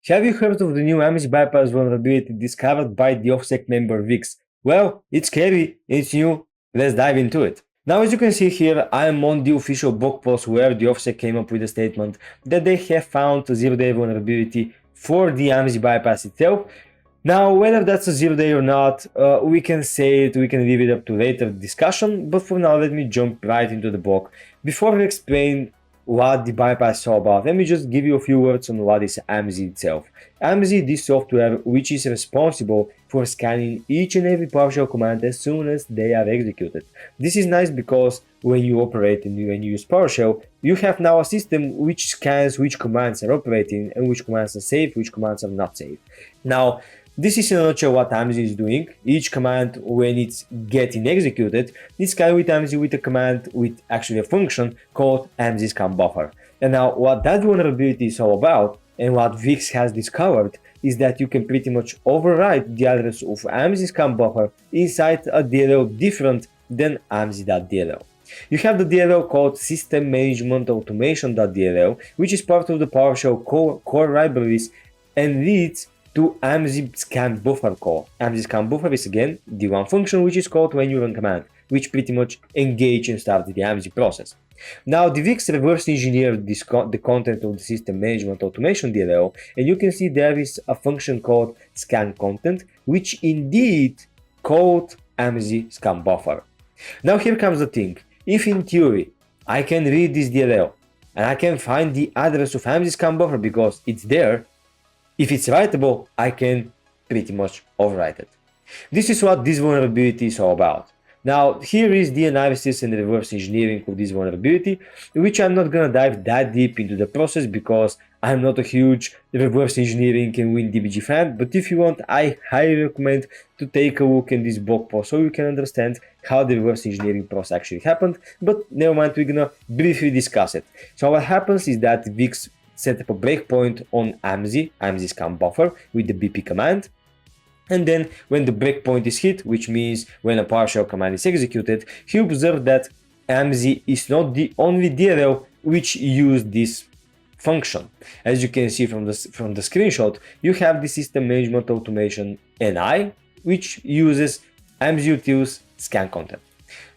Have you heard of the new AMSI bypass vulnerability discovered by the OFFSEC member Vixx? Well, it's scary, it's new, let's dive into it. Now, as you can see here, I am on the official blog post where the OFFSEC came up with a statement that they have found a zero-day vulnerability for the AMSI bypass itself. Now, whether that's a zero-day or not, we can say it, we can leave it up to later discussion, but for now, let me jump right into the blog. Before we explain what the bypass is all about, let me just give you a few words on what is AMSI itself. AMSI is the software which is responsible for scanning each and every PowerShell command as soon as they are executed. This is nice because when you operate and when you use PowerShell, you have now a system which scans which commands are operating and which commands are safe, which commands are not safe. Now, this is in a nutshell what AMSI is doing. Each command, when it's getting executed, is scanned with AMSI with a command with actually a function called AMSI scan buffer. And now what that vulnerability is all about, and what Vixx has discovered, is that you can pretty much override the address of AMSI scan buffer inside a DLL different than AMSI.dll. You have the DLL called System Management Automation.dll, which is part of the PowerShell core libraries and leads to AMSI scan buffer call. AMSI scan buffer is again the one function which is called when you run command, which pretty much engage and start the AMSI process. Now, the Vixx reverse engineered the content of the System Management Automation DLL, and you can see there is a function called scan content, which indeed called AMSI scan buffer. Now, here comes the thing. If in theory I can read this DLL and I can find the address of AMSI scan buffer because it's there, if it's writable, I can pretty much overwrite it. This is what this vulnerability is all about. Now, here is the analysis and reverse engineering of this vulnerability, which I'm not gonna dive that deep into the process because I'm not a huge reverse engineering and WinDBG fan, but if you want, I highly recommend to take a look in this blog post so you can understand how the reverse engineering process actually happened, but never mind, we're gonna briefly discuss it. So what happens is that Vixx set up a breakpoint on AMSI scan buffer with the BP command. And then when the breakpoint is hit, which means when a PowerShell command is executed, he observed that AMSI is not the only DLL which used this function. As you can see from the screenshot, you have the System Management Automation NI, which uses AMSI utils scan content.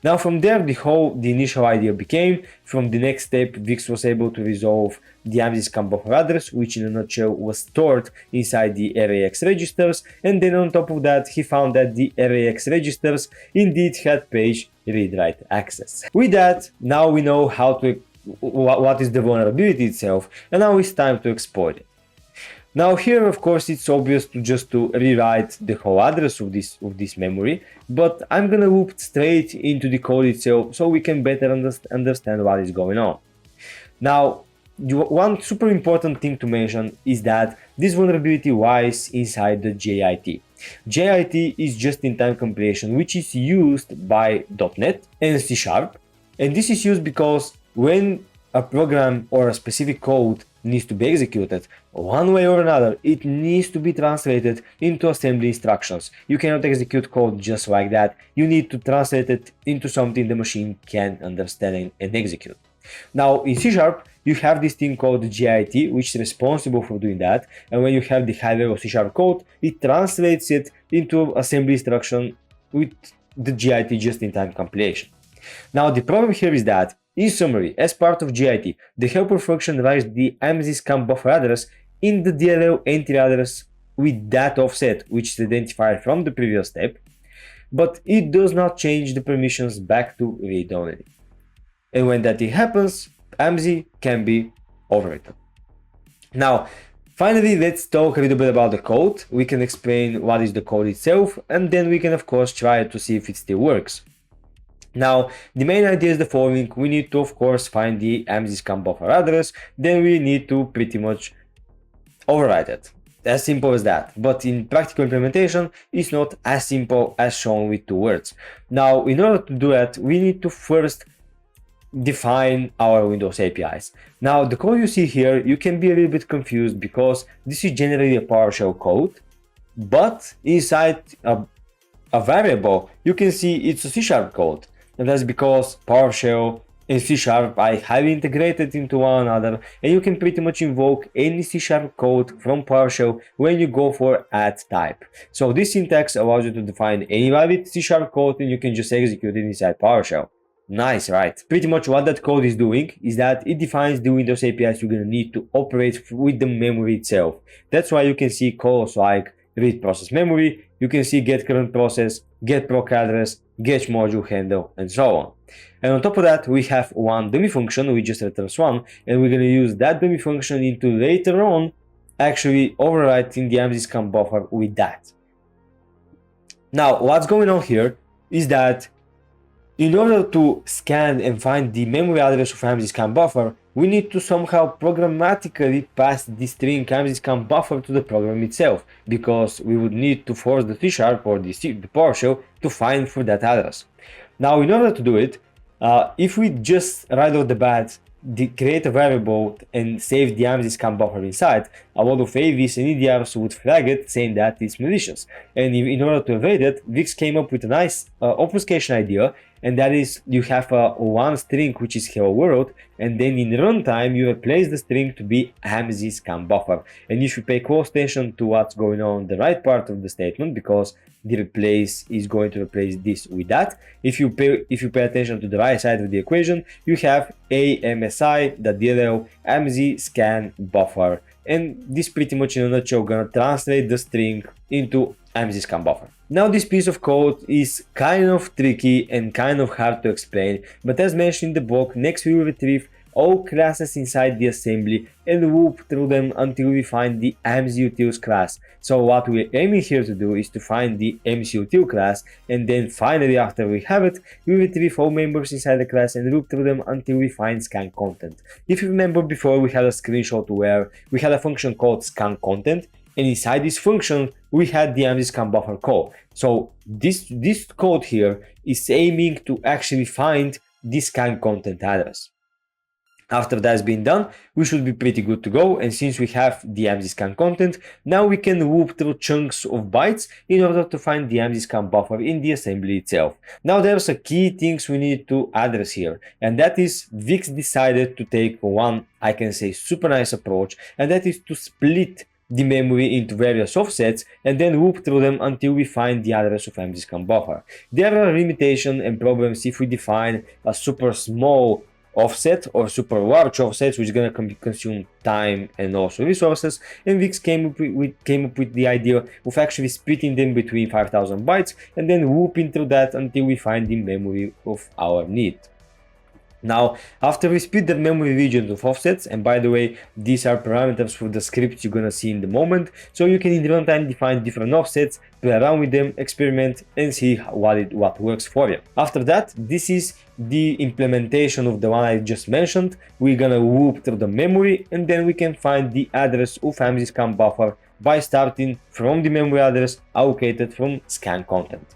Now from there, the initial idea became, from the next step, Vixx was able to resolve the AMSI scan buffer address, which in a nutshell was stored inside the ARAX registers, and then on top of that, he found that the ARAX registers indeed had page read-write access. With that, now we know what is the vulnerability itself, and now it's time to exploit it. Now here, of course, it's obvious to rewrite the whole address of this memory, but I'm gonna loop straight into the code itself so we can better understand what is going on. Now, one super important thing to mention is that this vulnerability lies inside the JIT. JIT is just-in-time compilation, which is used by .NET and C#, and this is used because when a program or a specific code needs to be executed, one way or another, it needs to be translated into assembly instructions. You cannot execute code just like that. You need to translate it into something the machine can understand and execute. Now, in C#, you have this thing called JIT, which is responsible for doing that. And when you have the high-level C# code, it translates it into assembly instruction with the JIT just-in-time compilation. Now, the problem here is that, in summary, as part of JIT, the helper function writes the AMSI scan buffer address in the DLL entry address with that offset, which is identified from the previous step, but it does not change the permissions back to read-only. And when that happens, AMSI can be overwritten. Now, finally, let's talk a little bit about the code. We can explain what is the code itself, and then we can, of course, try to see if it still works. Now, the main idea is the following. We need to, of course, find the AMSI scan buffer address, then we need to pretty much overwrite it. As simple as that. But in practical implementation, it's not as simple as shown with 2 words. Now, in order to do that, we need to first define our Windows APIs. Now, the code you see here, you can be a little bit confused because this is generally a PowerShell code, but inside a variable, you can see it's a C# code. And that's because PowerShell and C# are highly integrated into one another, and you can pretty much invoke any C# code from PowerShell when you go for add type. So this syntax allows you to define any valid C# code and you can just execute it inside PowerShell. Nice, right? Pretty much what that code is doing is that it defines the Windows APIs you're gonna need to operate with the memory itself. That's why you can see calls like read process memory, you can see get current process, get proc address, get module handle, and so on. And on top of that, we have one dummy function, we just returns 1, and we're gonna use that dummy function into later on actually overwriting the AMSI scan buffer with that. Now, what's going on here is that in order to scan and find the memory address of AMSI scan buffer, we need to somehow programmatically pass the string AMSI scan buffer to the program itself, because we would need to force the C# or the PowerShell to find for that address. Now, in order to do it, if we just right off the bat create a variable and save the AMSI scan buffer inside, a lot of AVs and EDRs would flag it saying that it's malicious. And in order to avoid it, Vixx came up with a nice obfuscation idea, and that is you have one string which is hello world, and then in runtime you replace the string to be AMSI scan buffer. And if you pay close attention to what's going on the right part of the statement, because the replace is going to replace this with that. If you pay attention to the right side of the equation, you have AMSI.dll AMSI scan buffer, and this pretty much in a nutshell gonna translate the string into AMSI scan buffer. Now this piece of code is kind of tricky and kind of hard to explain, but as mentioned in the book, next we will retrieve all classes inside the assembly and loop through them until we find the AMSI utils class. So what we're aiming here to do is to find the AMSI util class, and then finally after we have it, we retrieve all members inside the class and loop through them until we find scan content. If you remember before, we had a screenshot where we had a function called scan content, and inside this function we had the AMSI scan buffer call. So this code here is aiming to actually find the scan content address. After that's been done, we should be pretty good to go, and since we have the AMSI scan content, now we can loop through chunks of bytes in order to find the AMSI scan buffer in the assembly itself. Now there's a key things we need to address here, and that is Vixx decided to take one, I can say, super nice approach, and that is to split the memory into various offsets and then loop through them until we find the address of AMSI scan buffer. There are limitations and problems if we define a super small offset or super large offsets, which is going to consume time and also resources, and Vixx came up with the idea of actually splitting them between 5000 bytes and then looping through that until we find the memory of our need. Now, after we split the memory regions of offsets, and by the way, these are parameters for the scripts you're gonna see in the moment, so you can in runtime define different offsets, play around with them, experiment, and see what works for you. After that, this is the implementation of the one I just mentioned. We're gonna loop through the memory, and then we can find the address of AMSI scan buffer by starting from the memory address allocated from scan content.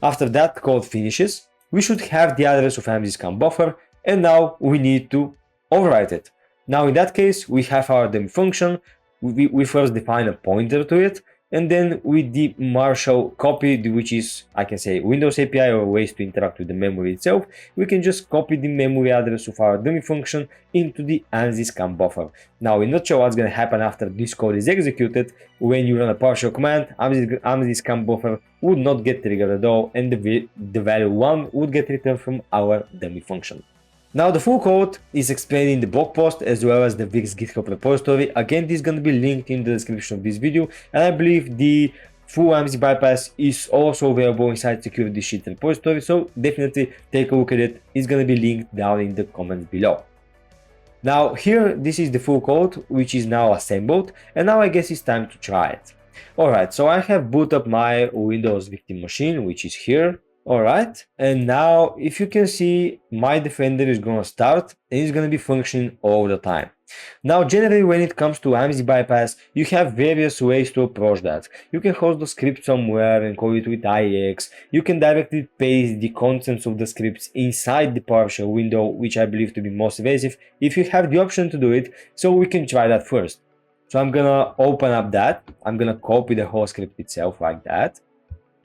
After that code finishes, we should have the address of AMSI scan buffer, and now we need to overwrite it. Now in that case, we have our dummy function. We first define a pointer to it, and then with the Marshall copy, which is, I can say, Windows API or ways to interact with the memory itself, we can just copy the memory address of our dummy function into the AMSI scan buffer. Now, in a nutshell, what's going to happen after this code is executed, when you run a PowerShell command, AMSI scan buffer would not get triggered at all, and the value 1 would get returned from our dummy function. Now the full code is explained in the blog post as well as the Vixx GitHub repository. Again, this is going to be linked in the description of this video, and I believe the full AMSI bypass is also available inside Security Sheet repository, so definitely take a look at it. It's going to be linked down in the comments below. Now here, this is the full code which is now assembled, and now I guess it's time to try it. Alright, so I have boot up my Windows victim machine, which is here. Alright, and now if you can see, my Defender is gonna start and it's gonna be functioning all the time. Now generally when it comes to AMSI bypass, you have various ways to approach that. You can host the script somewhere and call it with IX. You can directly paste the contents of the scripts inside the PowerShell window, which I believe to be most evasive if you have the option to do it, so we can try that first. So I'm gonna open up that, I'm gonna copy the whole script itself like that.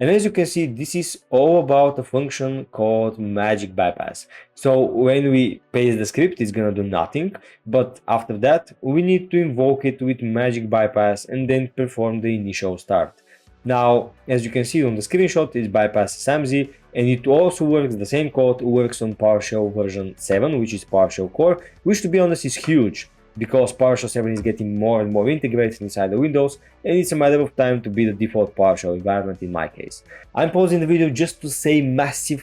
And as you can see, this is all about a function called magic bypass. So when we paste the script, it's gonna do nothing, but after that, we need to invoke it with magic bypass and then perform the initial start. Now, as you can see on the screenshot, it bypasses AMSI, and it also works, the same code works on PowerShell version 7, which is PowerShell Core, which to be honest is huge, because PowerShell 7 is getting more and more integrated inside the Windows, and it's a matter of time to be the default PowerShell environment in my case. I'm pausing the video just to say massive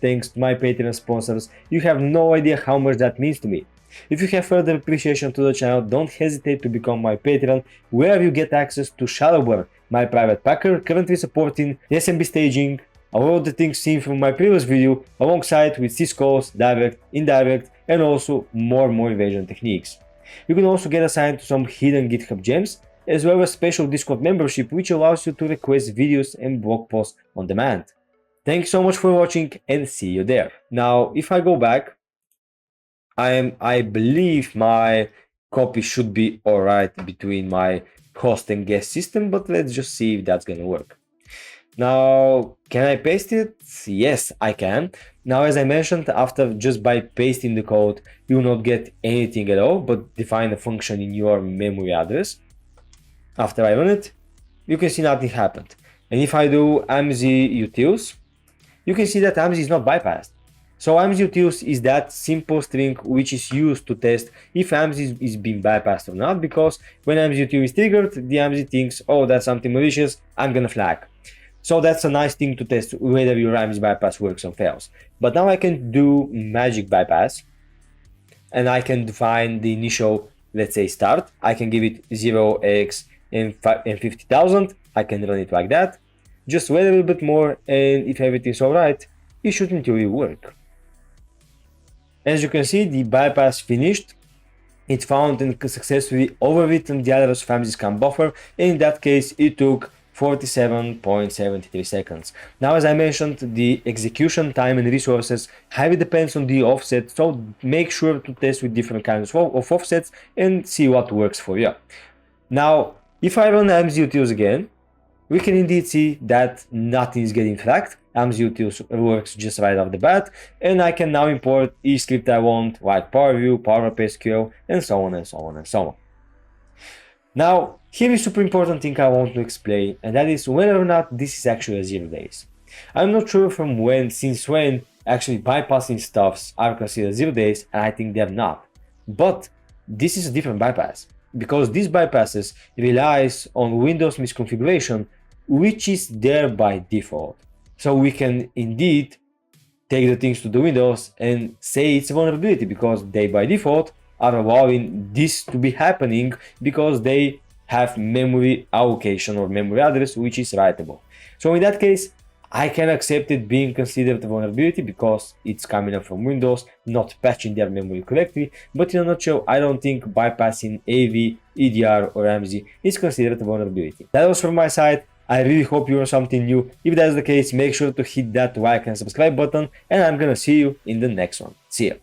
thanks to my Patreon sponsors. You have no idea how much that means to me. If you have further appreciation to the channel, don't hesitate to become my Patreon, where you get access to Shadowburn, my private packer currently supporting SMB staging, all of the things seen from my previous video, alongside with syscalls, direct, indirect, and also more evasion techniques. You can also get assigned to some hidden GitHub gems, as well as special Discord membership, which allows you to request videos and blog posts on demand. Thanks so much for watching, and see you there. Now, if I go back, I believe my copy should be alright between my host and guest system, but let's just see if that's gonna work. Now, can I paste it? Yes, I can. Now, as I mentioned, after just by pasting the code, you will not get anything at all, but define a function in your memory address. After I run it, you can see nothing happened. And if I do AMSI utils, you can see that AMSI is not bypassed. So AMSI utils is that simple string which is used to test if AMSI is being bypassed or not, because when AMSI util is triggered, the AMSI thinks, oh, that's something malicious, I'm gonna flag. So that's a nice thing to test whether your AMSI bypass works or fails. But now I can do magic bypass, and I can define the initial, let's say, start. I can give it 0x and 50,000. I can run it like that. Just wait a little bit more, and if everything's alright, it should in theory work. As you can see, the bypass finished. It found and successfully overwritten the address of AMSI scan buffer, and in that case, it took 47.73 seconds. Now, as I mentioned, the execution time and resources highly depends on the offset, so make sure to test with different kinds of offsets and see what works for you. Now, if I run AMSI utils again, we can indeed see that nothing is getting flagged. AMSI utils works just right off the bat, and I can now import each script I want, like PowerView, PowerSQL, and so on and so on and so on. Now, here is a super important thing I want to explain, and that is whether or not this is actually a 0 days. I'm not sure from when, since when, actually bypassing stuffs are considered 0 days, and I think they're not. But this is a different bypass, because these bypasses relies on Windows misconfiguration, which is there by default. So we can indeed take the things to the Windows and say it's a vulnerability, because they by default are allowing this to be happening because they have memory allocation or memory address which is writable. So in that case, I can accept it being considered a vulnerability because it's coming up from Windows, not patching their memory correctly. But in a nutshell, I don't think bypassing AV, EDR or AMSI is considered a vulnerability. That was from my side. I really hope you learned something new. If that's the case, make sure to hit that like and subscribe button, and I'm gonna see you in the next one. See ya.